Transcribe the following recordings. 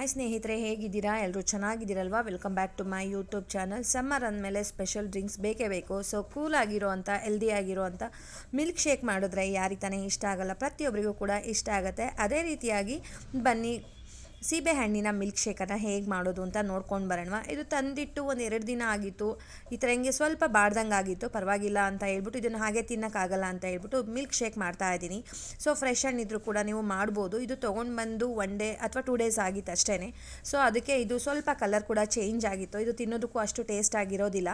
Hi ಸ್ನೇಹಿತರೆ, ಹೇಗಿದ್ದೀರಾ? ಎಲ್ಲರೂ ಚೆನ್ನಾಗಿದ್ದೀರಲ್ವಾ? Welcome back to my YouTube channel. Summer ಅಂದಮೇಲೆ ಸ್ಪೆಷಲ್ ಡ್ರಿಂಕ್ಸ್ ಬೇಕೇ ಬೇಕು. ಸೊ ಕೂಲ್ ಆಗಿರೋವಂಥ, ಹೆಲ್ದಿ ಆಗಿರೋವಂಥ ಮಿಲ್ಕ್ ಶೇಕ್ ಮಾಡಿದ್ರೆ ಯಾರಿಗೆ ತಾನೇ ಇಷ್ಟ ಆಗಲ್ಲ? ಪ್ರತಿಯೊಬ್ಬರಿಗೂ ಕೂಡ ಇಷ್ಟ ಆಗುತ್ತೆ. ಅದೇ ರೀತಿಯಾಗಿ ಬನ್ನಿ ಸೀಬೆಹಣ್ಣಿನ ಮಿಲ್ಕ್ ಶೇಕನ್ನು ಹೇಗೆ ಮಾಡೋದು ಅಂತ ನೋಡ್ಕೊಂಡು ಬರೋಣ. ಇದು ತಂದಿಟ್ಟು ಒಂದು 2 ದಿನ ಆಗಿತ್ತು. ಈ ಥರ ಹಿಂಗೆ ಸ್ವಲ್ಪ ಬಾಡ್ದಂಗೆ ಆಗಿತ್ತು. ಪರವಾಗಿಲ್ಲ ಅಂತ ಹೇಳ್ಬಿಟ್ಟು ಇದನ್ನು ಹಾಗೆ ತಿನ್ನೋಕ್ಕಾಗಲ್ಲ ಅಂತ ಹೇಳ್ಬಿಟ್ಟು ಮಿಲ್ಕ್ ಶೇಕ್ ಮಾಡ್ತಾ ಇದ್ದೀನಿ. ಸೊ ಫ್ರೆಶ್ ಹಣ್ಣಿದ್ರು ಕೂಡ ನೀವು ಮಾಡ್ಬೋದು. ಇದು ತೊಗೊಂಡು ಬಂದು 1 ಡೇ ಅಥವಾ 2 ಡೇಸ್ ಆಗಿತ್ತು ಅಷ್ಟೇ. ಸೊ ಅದಕ್ಕೆ ಇದು ಸ್ವಲ್ಪ ಕಲರ್ ಕೂಡ ಚೇಂಜ್ ಆಗಿತ್ತು. ಇದು ತಿನ್ನೋದಕ್ಕೂ ಅಷ್ಟು ಟೇಸ್ಟ್ ಆಗಿರೋದಿಲ್ಲ.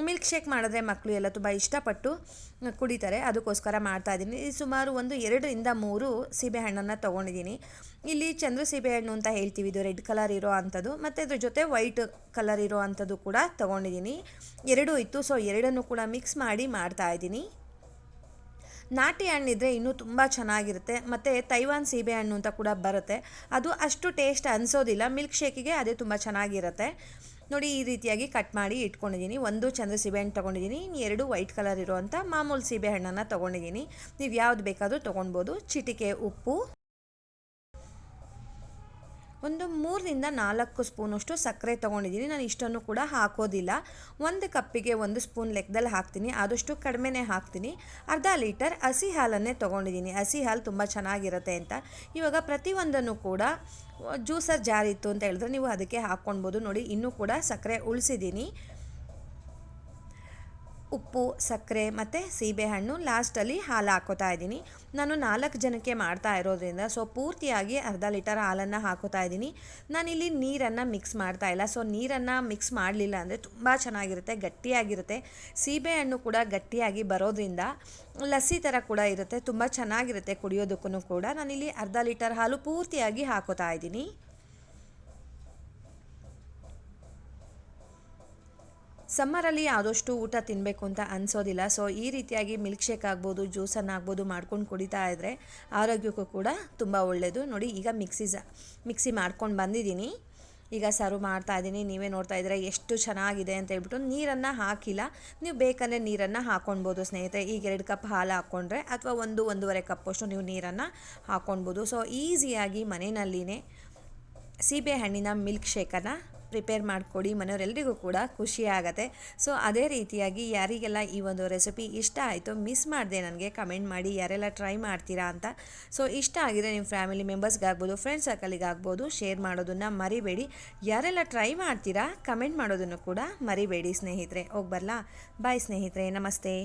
ಮಿಲ್ಕ್ ಶೇಕ್ ಮಾಡಿದ್ರೆ ಮಕ್ಕಳು ಎಲ್ಲ ತುಂಬ ಇಷ್ಟಪಟ್ಟು ಕುಡಿತಾರೆ, ಅದಕ್ಕೋಸ್ಕರ ಮಾಡ್ತಾಯಿದ್ದೀನಿ. ಸುಮಾರು ಒಂದು 2 ರಿಂದ 3 ಸೀಬೆಹಣ್ಣನ್ನು ತೊಗೊಂಡಿದ್ದೀನಿ. ಇಲ್ಲಿ ಚಂದ್ರ ಸೀಬೆಹಣ್ಣು ಅಂತ ಹೇಳ್ತೀವಿ, ಇದು ರೆಡ್ ಕಲರ್ ಇರೋ ಅಂಥದ್ದು, ಮತ್ತು ಅದ್ರ ಜೊತೆ ವೈಟ್ ಕಲರ್ ಇರೋ ಅಂಥದ್ದು ಕೂಡ ತೊಗೊಂಡಿದ್ದೀನಿ. 2 ಇತ್ತು. ಸೊ 2 ಕೂಡ ಮಿಕ್ಸ್ ಮಾಡಿ ಮಾಡ್ತಾಯಿದ್ದೀನಿ. ನಾಟಿ ಹಣ್ಣಿದ್ರೆ ಇನ್ನೂ ತುಂಬ ಚೆನ್ನಾಗಿರುತ್ತೆ. ಮತ್ತು ತೈವಾನ್ ಸೀಬೆಹಣ್ಣು ಅಂತ ಕೂಡ ಬರುತ್ತೆ, ಅದು ಅಷ್ಟು ಟೇಸ್ಟ್ ಅನಿಸೋದಿಲ್ಲ. ಮಿಲ್ಕ್ ಶೇಕಿಗೆ ಅದೇ ತುಂಬ ಚೆನ್ನಾಗಿರುತ್ತೆ. ನೋಡಿ, ಈ ರೀತಿಯಾಗಿ ಕಟ್ ಮಾಡಿ ಇಟ್ಕೊಂಡಿದ್ದೀನಿ. 1 ಚಂದ್ರ ಸೀಬೆಹಣ್ಣು ತೊಗೊಂಡಿದ್ದೀನಿ, 2 ವೈಟ್ ಕಲರ್ ಇರೋವಂಥ ಮಾಮೂಲು ಸೀಬೆಹಣ್ಣನ್ನು ತೊಗೊಂಡಿದ್ದೀನಿ. ನೀವು ಯಾವ್ದು ಬೇಕಾದರೂ ತೊಗೊಳ್ಬೋದು. ಚಿಟಿಕೆ ಉಪ್ಪು, ಒಂದು 3 ರಿಂದ 4 ಸ್ಪೂನಷ್ಟು ಸಕ್ಕರೆ ತೊಗೊಂಡಿದ್ದೀನಿ. ನಾನು ಇಷ್ಟನ್ನು ಕೂಡ ಹಾಕೋದಿಲ್ಲ. 1 ಕಪ್ಪಿಗೆ 1 ಸ್ಪೂನ್ ಲೆಕ್ಕದಲ್ಲಿ ಹಾಕ್ತೀನಿ, ಆದಷ್ಟು ಕಡಿಮೆನೇ ಹಾಕ್ತೀನಿ. ಅರ್ಧ ಲೀಟರ್ ಹಸಿ ಹಾಲನ್ನೇ ತೊಗೊಂಡಿದ್ದೀನಿ. ಹಸಿ ಹಾಲು ತುಂಬ ಚೆನ್ನಾಗಿರುತ್ತೆ ಅಂತ. ಇವಾಗ ಪ್ರತಿಯೊಂದನ್ನು ಕೂಡ ಜ್ಯೂಸರ್ ಜಾರ್ ಇತ್ತು ಅಂತ ಹೇಳಿದ್ರೆ ನೀವು ಅದಕ್ಕೆ ಹಾಕ್ಕೊಳ್ಬೋದು. ನೋಡಿ, ಇನ್ನೂ ಕೂಡ ಸಕ್ಕರೆ ಉಳಿಸಿದ್ದೀನಿ. ಉಪ್ಪು, ಸಕ್ಕರೆ ಮತ್ತು ಸೀಬೆಹಣ್ಣು, ಲಾಸ್ಟಲ್ಲಿ ಹಾಲು ಹಾಕೋತಾ ಇದ್ದೀನಿ. ನಾನು 4 ಜನಕ್ಕೆ ಮಾಡ್ತಾ ಇರೋದ್ರಿಂದ ಸೊ ಪೂರ್ತಿಯಾಗಿ ಅರ್ಧ ಲೀಟರ್ ಹಾಲನ್ನು ಹಾಕೋತಾ ಇದ್ದೀನಿ. ನಾನಿಲ್ಲಿ ನೀರನ್ನು ಮಿಕ್ಸ್ ಮಾಡ್ತಾ ಇಲ್ಲ. ಸೊ ನೀರನ್ನು ಮಿಕ್ಸ್ ಮಾಡಲಿಲ್ಲ ಅಂದರೆ ತುಂಬ ಚೆನ್ನಾಗಿರುತ್ತೆ, ಗಟ್ಟಿಯಾಗಿರುತ್ತೆ. ಸೀಬೆಹಣ್ಣು ಕೂಡ ಗಟ್ಟಿಯಾಗಿ ಬರೋದ್ರಿಂದ ಲಸ್ಸಿ ಥರ ಕೂಡ ಇರುತ್ತೆ, ತುಂಬ ಚೆನ್ನಾಗಿರುತ್ತೆ ಕುಡಿಯೋದಕ್ಕೂ ಕೂಡ. ನಾನಿಲ್ಲಿ ಅರ್ಧ ಲೀಟರ್ ಹಾಲು ಪೂರ್ತಿಯಾಗಿ ಹಾಕೋತಾ ಇದ್ದೀನಿ. ಸಮ್ಮರಲ್ಲಿ ಆದಷ್ಟು ಊಟ ತಿನ್ನಬೇಕು ಅಂತ ಅನಿಸೋದಿಲ್ಲ. ಸೊ ಈ ರೀತಿಯಾಗಿ ಮಿಲ್ಕ್ ಶೇಕ್ ಆಗ್ಬೋದು, ಜ್ಯೂಸನ್ನು ಆಗ್ಬೋದು ಮಾಡ್ಕೊಂಡು ಕುಡಿತಾ ಇದ್ದರೆ ಆರೋಗ್ಯಕ್ಕೂ ಕೂಡ ತುಂಬ ಒಳ್ಳೆಯದು. ನೋಡಿ, ಈಗ ಮಿಕ್ಸಿ ಮಾಡ್ಕೊಂಡು ಬಂದಿದ್ದೀನಿ. ಈಗ ಸರ್ವ್ ಮಾಡ್ತಾ ಇದ್ದೀನಿ. ನೀವೇ ನೋಡ್ತಾ ಇದ್ದರೆ ಎಷ್ಟು ಚೆನ್ನಾಗಿದೆ ಅಂತ ಹೇಳ್ಬಿಟ್ಟು. ನೀರನ್ನು ಹಾಕಿಲ್ಲ, ನೀವು ಬೇಕಂದರೆ ನೀರನ್ನು ಹಾಕ್ಕೊಳ್ಬೋದು ಸ್ನೇಹಿತರೆ. ಈಗ 2 ಕಪ್ ಹಾಲು ಹಾಕ್ಕೊಂಡ್ರೆ ಅಥವಾ 1-1.5 ಕಪ್ಪಷ್ಟು ನೀವು ನೀರನ್ನು ಹಾಕ್ಕೊಳ್ಬೋದು. ಸೊ ಈಸಿಯಾಗಿ ಮನೆಯಲ್ಲಿನೇ ಸೀಬೆಹಣ್ಣಿನ ಮಿಲ್ಕ್ ಶೇಕನ್ನು ಪ್ರಿಪೇರ್ ಮಾಡಿಕೊಡಿ, ಮನೆಯವರೆಲ್ಲರಿಗೂ ಕೂಡ ಖುಷಿ ಆಗುತ್ತೆ. ಸೊ ಅದೇ ರೀತಿಯಾಗಿ ಯಾರಿಗೆಲ್ಲ ಈ ಒಂದು ರೆಸಿಪಿ ಇಷ್ಟ ಆಯಿತು, ಮಿಸ್ ಮಾಡಿದೆ ನನಗೆ ಕಮೆಂಟ್ ಮಾಡಿ, ಯಾರೆಲ್ಲ ಟ್ರೈ ಮಾಡ್ತೀರಾ ಅಂತ. ಸೊ ಇಷ್ಟ ಆಗಿದ್ರೆ ನಿಮ್ಮ ಫ್ಯಾಮಿಲಿ ಮೆಂಬರ್ಸ್ಗಾಗ್ಬೋದು, ಫ್ರೆಂಡ್ಸ್ ಸರ್ಕಲಿಗಾಗ್ಬೋದು ಶೇರ್ ಮಾಡೋದನ್ನು ಮರಿಬೇಡಿ. ಯಾರೆಲ್ಲ ಟ್ರೈ ಮಾಡ್ತೀರಾ ಕಮೆಂಟ್ ಮಾಡೋದನ್ನು ಕೂಡ ಮರಿಬೇಡಿ ಸ್ನೇಹಿತರೆ. ಹೋಗಿ ಬರಲಾ? ಬಾಯ್ ಸ್ನೇಹಿತರೆ, ನಮಸ್ತೆ.